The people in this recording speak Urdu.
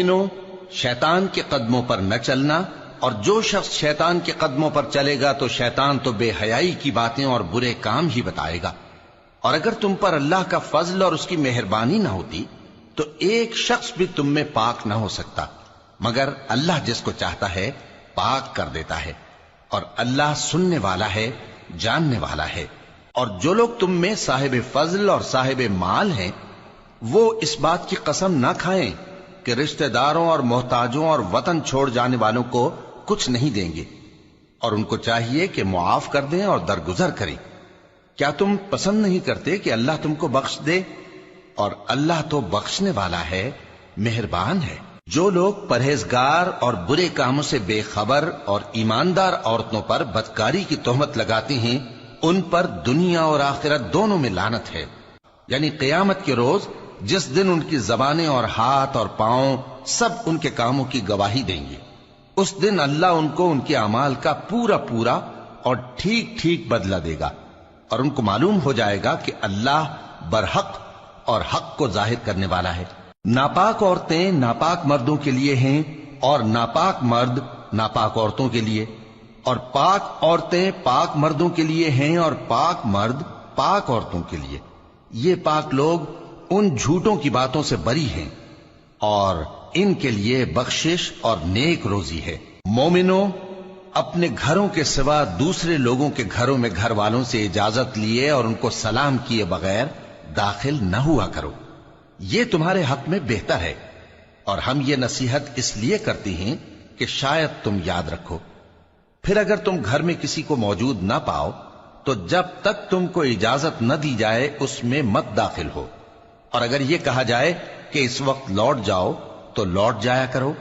شیطان کے قدموں پر نہ چلنا، اور جو شخص شیطان کے قدموں پر چلے گا تو شیطان تو بے حیائی کی باتیں اور برے کام ہی بتائے گا۔ اور اگر تم پر اللہ کا فضل اور اس کی مہربانی نہ ہوتی تو ایک شخص بھی تم میں پاک نہ ہو سکتا، مگر اللہ جس کو چاہتا ہے پاک کر دیتا ہے، اور اللہ سننے والا ہے، جاننے والا ہے۔ اور جو لوگ تم میں صاحب فضل اور صاحب مال ہیں وہ اس بات کی قسم نہ کھائیں کہ رشتہ داروں اور محتاجوں اور وطن چھوڑ جانے والوں کو کچھ نہیں دیں گے، اور ان کو چاہیے کہ معاف کر دیں اور درگزر کریں۔ کیا تم پسند نہیں کرتے کہ اللہ تم کو بخش دے؟ اور اللہ تو بخشنے والا ہے، مہربان ہے۔ جو لوگ پرہیزگار اور برے کاموں سے بے خبر اور ایماندار عورتوں پر بدکاری کی تہمت لگاتے ہیں ان پر دنیا اور آخرت دونوں میں لعنت ہے، یعنی قیامت کے روز جس دن ان کی زبانیں اور ہاتھ اور پاؤں سب ان کے کاموں کی گواہی دیں گے، اس دن اللہ ان کو ان کے اعمال کا پورا پورا اور ٹھیک ٹھیک بدلہ دے گا، اور ان کو معلوم ہو جائے گا کہ اللہ برحق اور حق کو ظاہر کرنے والا ہے۔ ناپاک عورتیں ناپاک مردوں کے لیے ہیں، اور ناپاک مرد ناپاک عورتوں کے لیے، اور پاک عورتیں پاک مردوں کے لیے ہیں، اور پاک مرد پاک عورتوں کے لیے۔ یہ پاک لوگ ان جھوٹوں کی باتوں سے بری ہیں، اور ان کے لیے بخشش اور نیک روزی ہے۔ مومنوں، اپنے گھروں کے سوا دوسرے لوگوں کے گھروں میں گھر والوں سے اجازت لیے اور ان کو سلام کیے بغیر داخل نہ ہوا کرو، یہ تمہارے حق میں بہتر ہے، اور ہم یہ نصیحت اس لیے کرتے ہیں کہ شاید تم یاد رکھو۔ پھر اگر تم گھر میں کسی کو موجود نہ پاؤ تو جب تک تم کو اجازت نہ دی جائے اس میں مت داخل ہو، اور اگر یہ کہا جائے کہ اس وقت لوٹ جاؤ تو لوٹ جایا کرو،